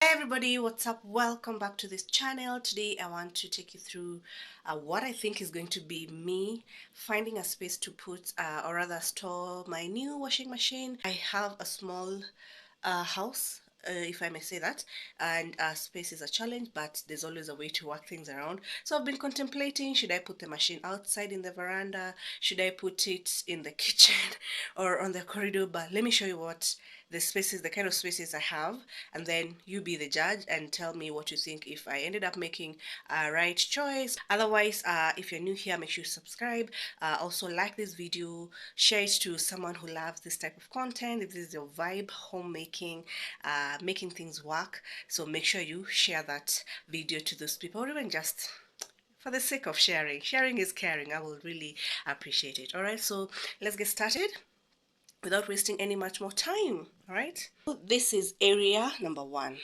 Hey everybody, what's up? Welcome back to this channel. Today I want to take you through what I think is going to be me finding a space to put or rather store my new washing machine. I have a small house, if I may say that, and space is a challenge, but there's always a way to work things around. So I've been contemplating, should I put the machine outside in the veranda? Should I put it in the kitchen or on the corridor? But let me show you what the kind of spaces I have, and then you be the judge and tell me what you think, if I ended up making a right choice. Otherwise, if you're new here, make sure you subscribe. Also like this video, share it to someone who loves this type of content. If this is your vibe, homemaking, making things work, so make sure you share that video to those people, or even just for the sake of sharing. Sharing is caring. I will really appreciate it. All right, so let's get started without wasting any much more time. All right, so this is area number one.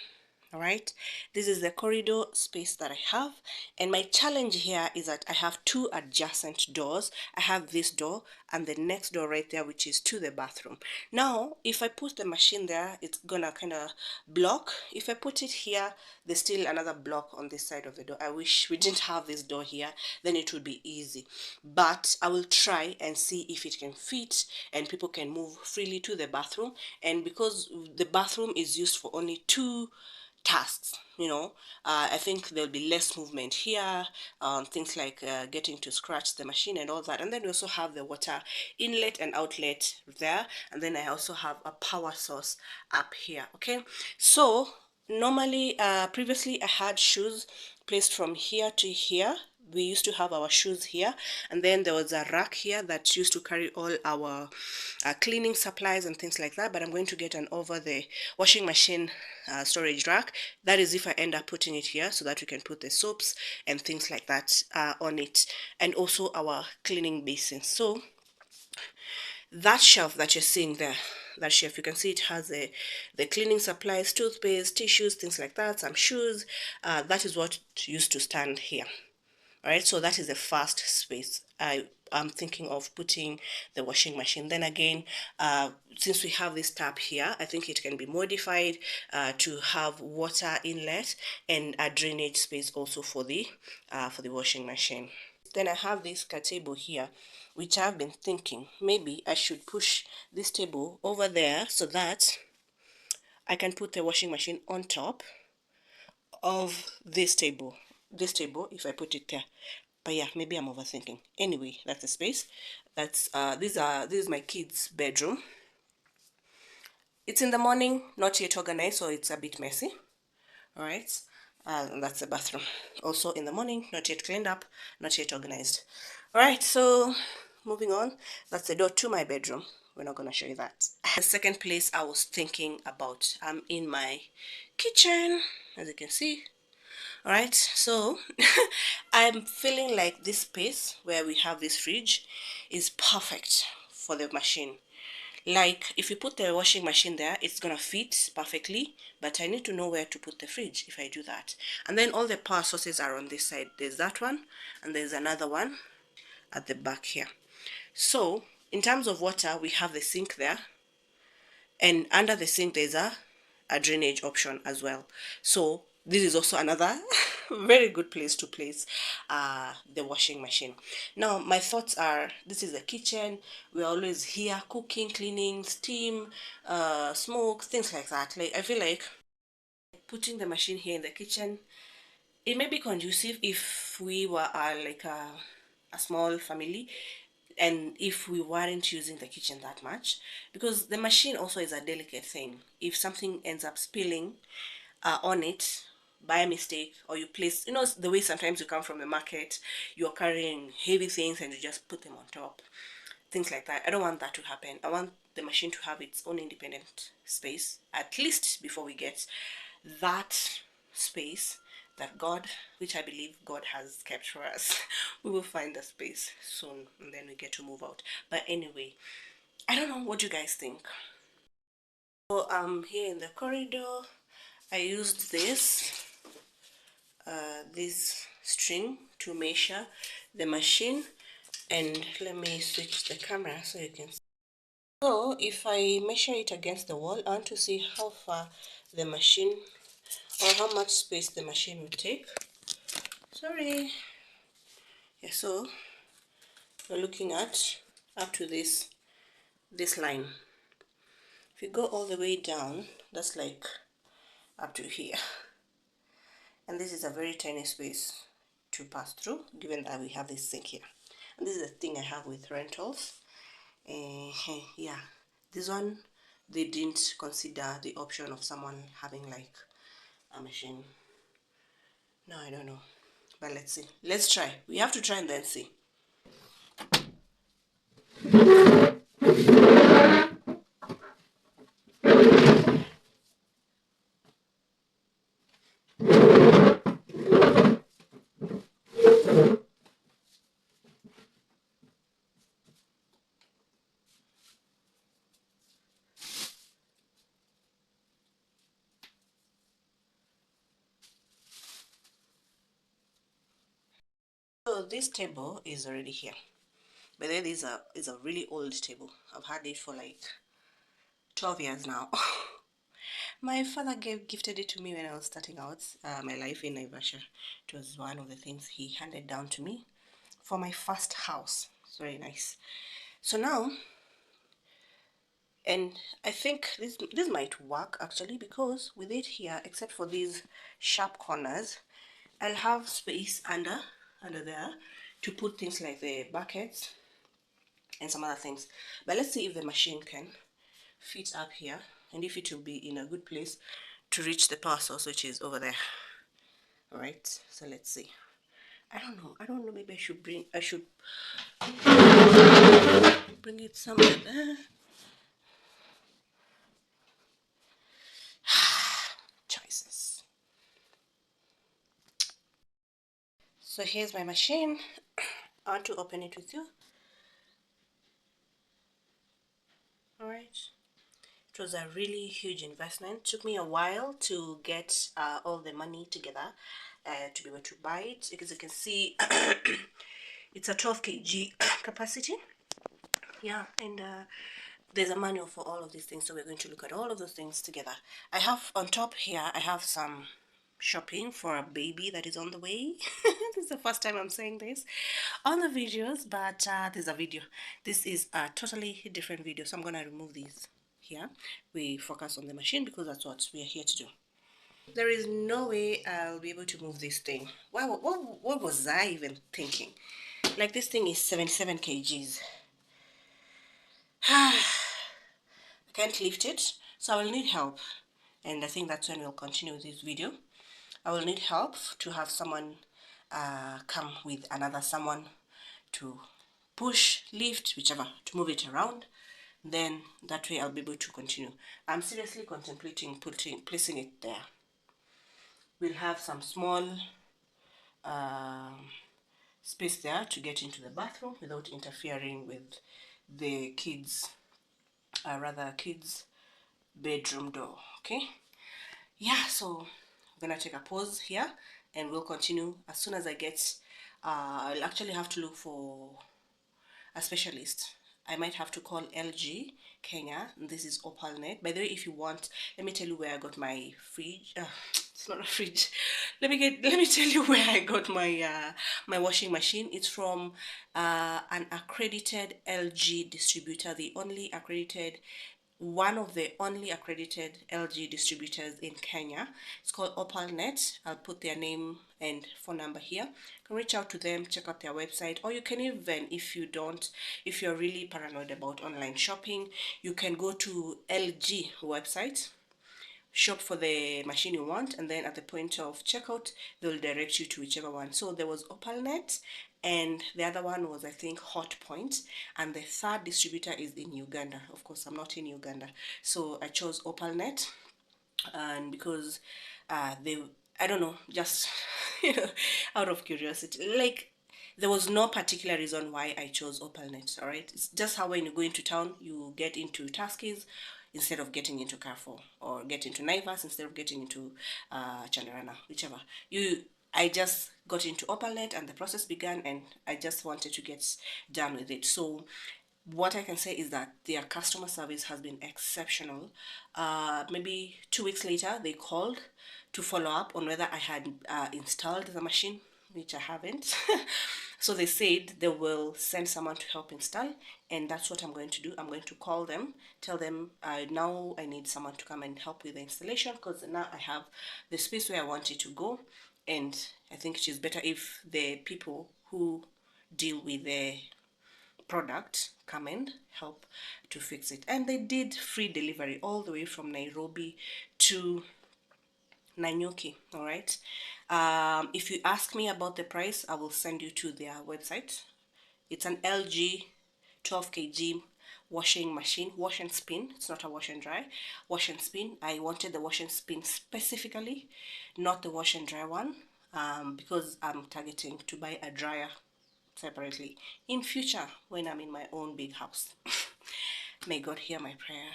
All right, this is the corridor space that I have, and my challenge here is that I have two adjacent doors. I have this door and the next door right there, which is to the bathroom. Now if I put the machine there, it's gonna kind of block. If I put it here, there's still another block on this side of the door. I wish we didn't have this door here, then it would be easy, but I will try and see if it can fit and people can move freely to the bathroom. And because the bathroom is used for only two tasks, I think there'll be less movement here, things like getting to scratch the machine and all that. And then we also have the water inlet and outlet there, and then I also have a power source up here. Okay, so normally previously I had shoes placed from here to here. We used to have our shoes here, and then there was a rack here that used to carry all our cleaning supplies and things like that. But I'm going to get an over the washing machine storage rack. That is if I end up putting it here, so that we can put the soaps and things like that on it, and also our cleaning basins. So that shelf that you're seeing there, that shelf, you can see it has the cleaning supplies, toothpaste, tissues, things like that, some shoes. That is what used to stand here. All right, so that is the first space I am thinking of putting the washing machine. Then again, since we have this tap here, I think it can be modified to have water inlet and a drainage space also for the washing machine. Then I have this table here, which I've been thinking maybe I should push this table over there so that I can put the washing machine on top of this table. This table, if I put it there. But yeah, maybe I'm overthinking. Anyway, that's the space. That's this is my kids' bedroom. It's in the morning, not yet organized, so it's a bit messy. All right, and that's the bathroom. Also in the morning, not yet cleaned up, not yet organized. All right, so moving on, that's the door to my bedroom. We're not gonna show you that. The second place I was thinking about, I'm in my kitchen, as you can see. All right, so I'm feeling like this space where we have this fridge is perfect for the machine. Like if you put the washing machine there, it's gonna fit perfectly, but I need to know where to put the fridge if I do that. And then all the power sources are on this side. There's that one, and there's another one at the back here. So in terms of water, we have the sink there, and under the sink there's a drainage option as well. So this is also another very good place to place the washing machine. Now my thoughts are, this is the kitchen, we're always here cooking, cleaning, steam, smoke, things like that. Like I feel like putting the machine here in the kitchen, it may be conducive if we were like a small family, and if we weren't using the kitchen that much, because the machine also is a delicate thing. If something ends up spilling on it by mistake, or you place, the way sometimes you come from the market, you're carrying heavy things and you just put them on top, things like that. I don't want that to happen. I want the machine to have its own independent space, at least before we get that space that God, which I believe God has kept for us. We will find the space soon, and then we get to move out. But anyway, I don't know what you guys think. So here in the corridor, I used this string to measure the machine, and let me switch the camera so you can see. So if I measure it against the wall, I want to see how far the machine or how much space the machine will take. Sorry. Yeah, so we're looking at up to this line. If you go all the way down, that's like up to here, and this is a very tiny space to pass through, given that we have this sink here. And this is the thing I have with rentals. Yeah, this one, they didn't consider the option of someone having like a machine. No, I don't know, but let's see. Let's try. We have to try and then see. So this table is already here, but then this is a really old table. I've had it for like 12 years now. My father gifted it to me when I was starting out my life in Naivasha. It was one of the things he handed down to me for my first house. It's very nice. So now, and I think this might work actually, because with it here, except for these sharp corners, I'll have space under there to put things like the buckets and some other things. But let's see if the machine can fit up here, and if it will be in a good place to reach the power source, which is over there. All right, so let's see. I don't know, maybe I should bring it somewhere there. Choices. So here's my machine. I want to open it with you. All right. It was a really huge investment. It took me a while to get all the money together to be able to buy it. As you can see, it's a 12 kg capacity. Yeah, and there's a manual for all of these things, so we're going to look at all of those things together. I have on top here, I have some shopping for a baby that is on the way. This is the first time I'm saying this on the videos, but there's a video. This is a totally different video, so I'm gonna remove these here. We focus on the machine because that's what we are here to do. There is no way I'll be able to move this thing. What was I even thinking? Like, this thing is 77 kgs. I can't lift it, so I will need help. And I think that's when we'll continue with this video. I will need help to have someone come with another someone to push, lift, whichever, to move it around. Then that way I'll be able to continue. I'm seriously contemplating placing it there. We'll have some small space there to get into the bathroom without interfering with the kids' bedroom door. Okay, yeah, so I'm gonna take a pause here and we'll continue as soon as I get I'll actually have to look for a specialist. I might have to call LG Kenya. This is OpalNet. By the way, if you want, let me tell you where I got my fridge. It's not a fridge. Let me tell you where I got my washing machine. It's from an accredited LG distributor, the only accredited one of the only accredited LG distributors in Kenya. It's called OpalNet. I'll put their name and phone number here. You can reach out to them, check out their website, or you can even, if you're really paranoid about online shopping, you can go to LG website, shop for the machine you want, and then at the point of checkout they'll direct you to whichever one. So there was OpalNet, and the other one was, I think, Hotpoint, and the third distributor is in Uganda. Of course, I'm not in Uganda, so I chose OpalNet. And because they, I don't know, just out of curiosity, like, there was no particular reason why I chose OpalNet. All right, it's just how when you go into town, you get into Tuskys instead of getting into Carrefour, or get into Naivas instead of getting into Chandarana, whichever. I just got into OpalNet and the process began, and I just wanted to get done with it. So what I can say is that their customer service has been exceptional. Maybe 2 weeks later, they called to follow up on whether I had installed the machine, which I haven't. So they said they will send someone to help install, and that's what I'm going to do. I'm going to call them, tell them now I need someone to come and help with the installation, because now I have the space where I want it to go, and I think it is better if the people who deal with the product come and help to fix it. And they did free delivery all the way from Nairobi to Nanyuki. All right. If you ask me about the price, I will send you to their website. It's an LG 12 kg washing machine, wash and spin. It's not a wash and dry, wash and spin. I wanted the wash and spin specifically, not the wash and dry one, because I'm targeting to buy a dryer separately in future when I'm in my own big house. May God hear my prayer.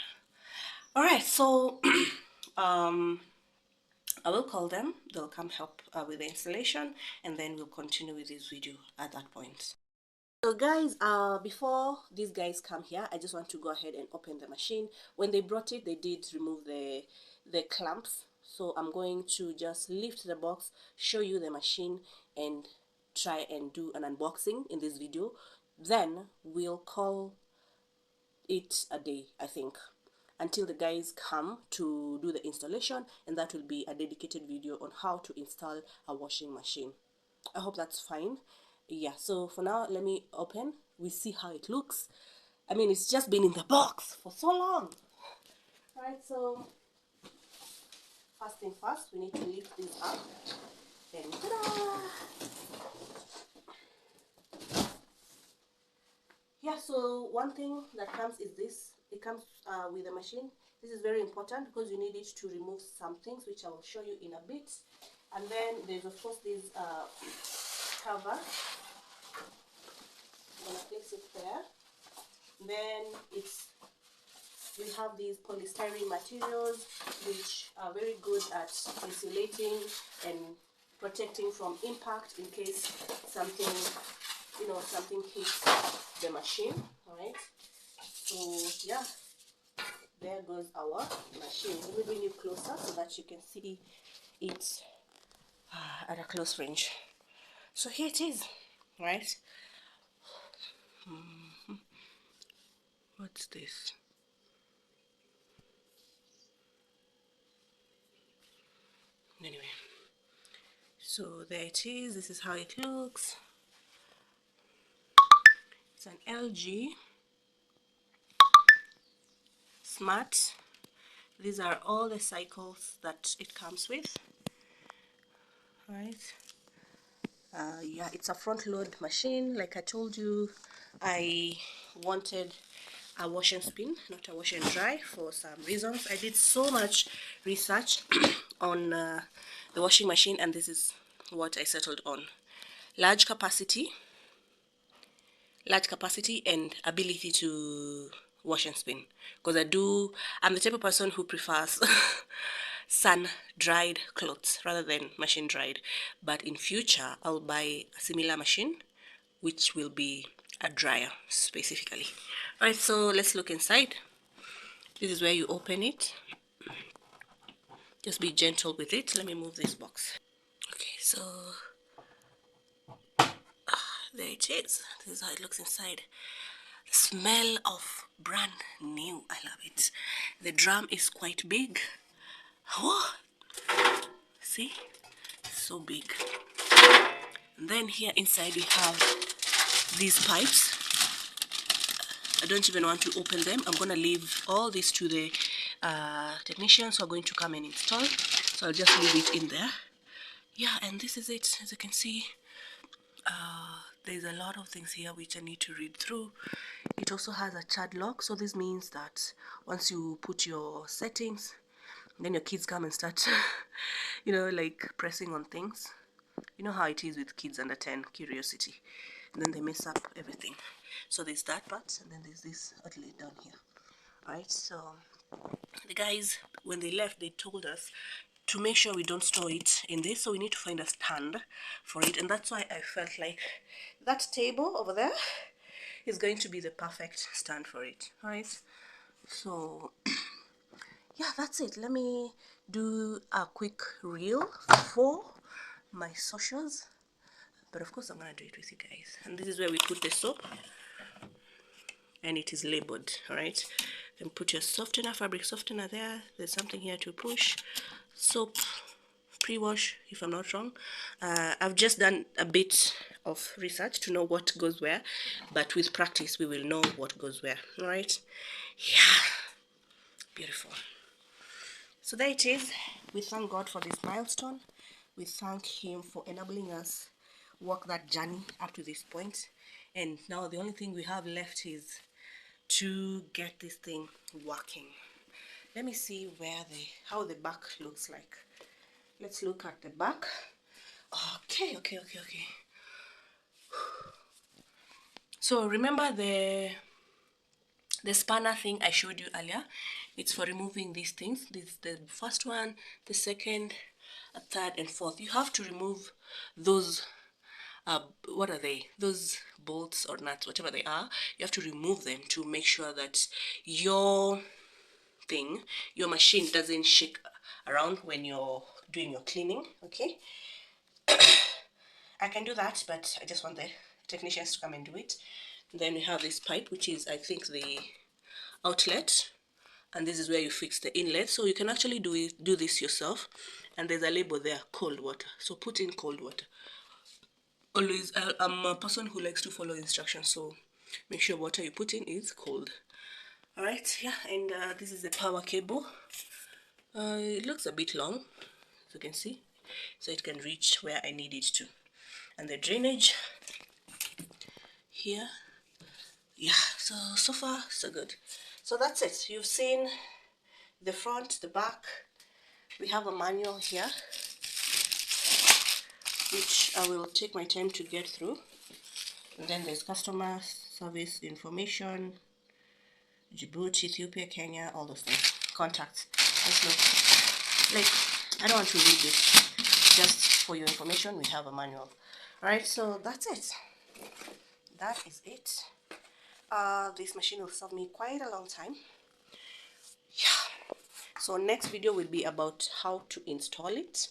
All right, so I will call them. They'll come help with the installation, and then we'll continue with this video at that point. So guys, before these guys come here, I just want to go ahead and open the machine. When they brought it, they did remove the clamps. So I'm going to just lift the box, show you the machine, and try and do an unboxing in this video. Then we'll call it a day, I think, until the guys come to do the installation, and that will be a dedicated video on how to install a washing machine. I hope that's fine. Yeah, so for now, let me open. We see how it looks. I mean, it's just been in the box for so long. Alright, so first thing first, we need to lift this up. Then, ta-da! Yeah, so one thing that comes is this. It comes with the machine. This is very important because you need it to remove some things, which I will show you in a bit. And then there's of course this cover. I'm gonna place it there. Then we have these polystyrene materials which are very good at insulating and protecting from impact in case something hits the machine. All right, so yeah, there goes our machine. Let me bring you closer so that you can see it at a close range. So here it is, right? What's this? Anyway, so there it is. This is how it looks. It's an LG Smart. These are all the cycles that it comes with, right? Yeah, it's a front load machine. Like I told you, I wanted a wash and spin, not a wash and dry, for some reasons. I did so much research on the washing machine, and this is what I settled on: large capacity and ability to wash and spin, because I'm the type of person who prefers sun dried clothes rather than machine dried. But in future I'll buy a similar machine which will be a dryer specifically. All right, so let's look inside. This is where you open it. Just be gentle with it. Let me move this box. Okay, so there it is. This is how it looks inside. The smell of brand new. I love it. The drum is quite big. Oh, see? So big. And then here inside we have these pipes. I don't even want to open them. I'm going to leave all this to the technicians who are going to come and install. So I'll just leave it in there. Yeah, and this is it. As you can see, there's a lot of things here which I need to read through. It also has a child lock, so this means that once you put your settings, then your kids come and start like pressing on things. You know how it is with kids under 10, curiosity, and then they mess up everything. So there's that part, and then there's this outlet down here. Alright, so the guys, when they left, they told us to make sure we don't store it in this, so we need to find a stand for it. And that's why I felt like that table over there is going to be the perfect stand for it. All right, so yeah, that's it. Let me do a quick reel for my socials, but of course I'm gonna do it with you guys. And this is where we put the soap, and it is labeled. All right, and put your softener, fabric softener there. There's something here to push, soap, pre-wash, if I'm not wrong. I've just done a bit of research to know what goes where, but with practice we will know what goes where. All right, yeah, beautiful. So there it is. We thank God for this milestone. We thank him for enabling us walk that journey up to this point, and now the only thing we have left is to get this thing working. Let me see how the back looks like. Let's look at the back. Okay. So remember the spanner thing I showed you earlier? It's for removing these things. This is the first one, the second, a third, and fourth. You have to remove those what are they? Those bolts or nuts, whatever they are. You have to remove them to make sure that your machine doesn't shake around when you're doing your cleaning. Okay, I can do that, but I just want the technicians to come and do it. Then we have this pipe, which is, I think, the outlet, and this is where you fix the inlet. So you can actually do this yourself, and there's a label there, cold water. So put in cold water. Always, I'm a person who likes to follow instructions, so make sure water you put in is cold. All right, yeah, and this is the power cable. It looks a bit long, as you can see, so it can reach where I need it to. And the drainage here, yeah, so far so good. So that's it. You've seen the front, the back. We have a manual here, which I will take my time to get through. And then there's customer service information, Djibouti, Ethiopia, Kenya, all those things. Contacts. Let's look. Like, I don't want to read this. Just for your information, we have a manual. Alright, so that's it. That is it. This machine will serve me quite a long time. Yeah. So next video will be about how to install it.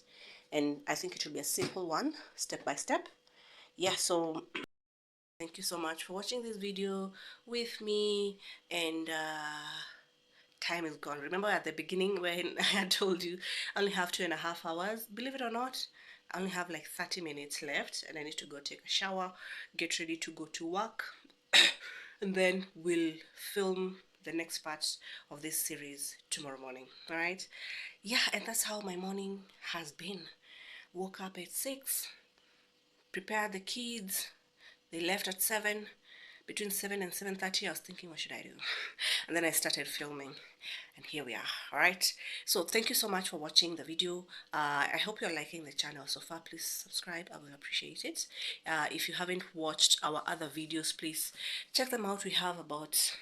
And I think it will be a simple one, step by step. Yeah, so thank you so much for watching this video with me, and time is gone. Remember at the beginning when I had told you I only have 2.5 hours? Believe it or not, I only have like 30 minutes left, and I need to go take a shower, get ready to go to work, and then we'll film the next part of this series tomorrow morning. All right, yeah, and that's how my morning has been. Woke up at 6, prepared the kids, they left at 7. Between 7 and 7:30, I was thinking, what should I do? And then I started filming, and here we are. All right, so thank you so much for watching the video. I hope you're liking the channel so far. Please subscribe, I will appreciate it. If you haven't watched our other videos, please check them out. We have about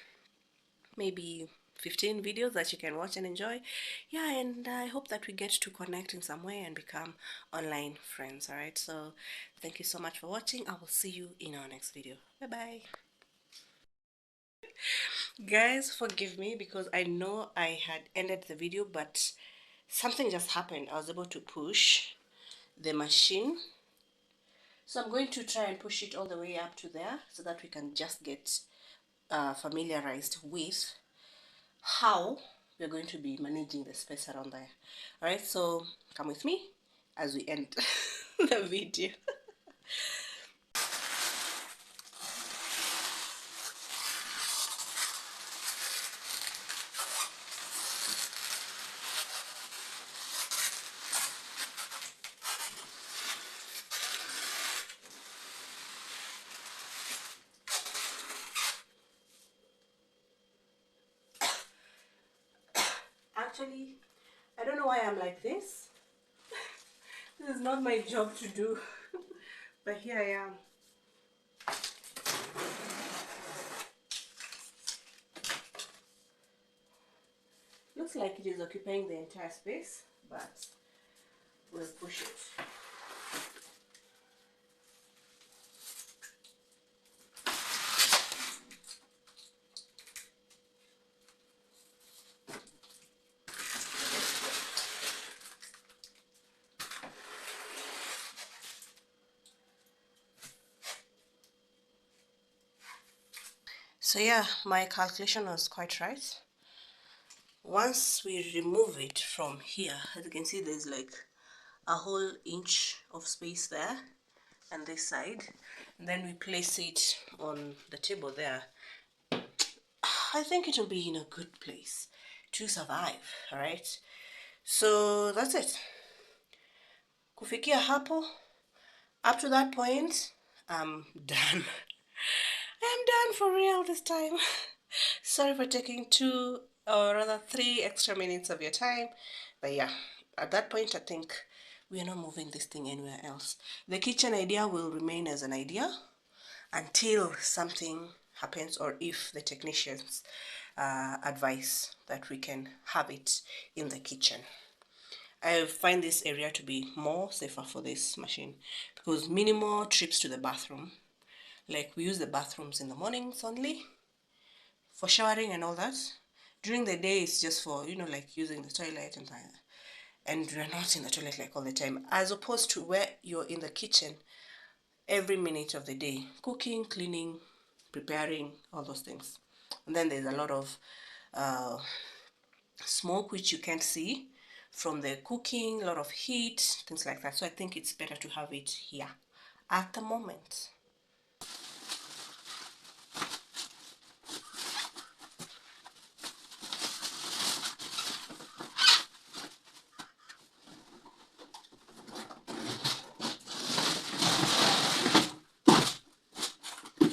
maybe 15 videos that you can watch and enjoy. Yeah, and I hope that we get to connect in some way and become online friends. All right, so thank you so much for watching. I will see you in our next video. Bye bye. Guys, forgive me because I know I had ended the video, but something just happened. I was able to push the machine, so I'm going to try and push it all the way up to there so that we can just get familiarized with how we're going to be managing the space around there. All right, so come with me as we end the video. Actually, I don't know why I'm like this. This is not my job to do, but here I am. Looks like it is occupying the entire space, but we'll push it. So yeah, my calculation was quite right. Once we remove it from here, as you can see, there's like a whole inch of space there and this side, and then we place it on the table there. I think it will be in a good place to survive. All right, so that's it. Kufikia hapo, up to that point, I'm done. I'm done for real this time. Sorry for taking 3 extra minutes of your time. But yeah, at that point, I think we are not moving this thing anywhere else. The kitchen idea will remain as an idea until something happens, or if the technicians advise that we can have it in the kitchen. I find this area to be more safer for this machine because minimal trips to the bathroom. Like we use the bathrooms in the mornings only for showering and all that. During the day, it's just for, like using the toilet and we're not in the toilet like all the time. As opposed to where you're in the kitchen every minute of the day, cooking, cleaning, preparing, all those things. And then there's a lot of uh, smoke which you can't see from the cooking, a lot of heat, things like that. So I think it's better to have it here at the moment.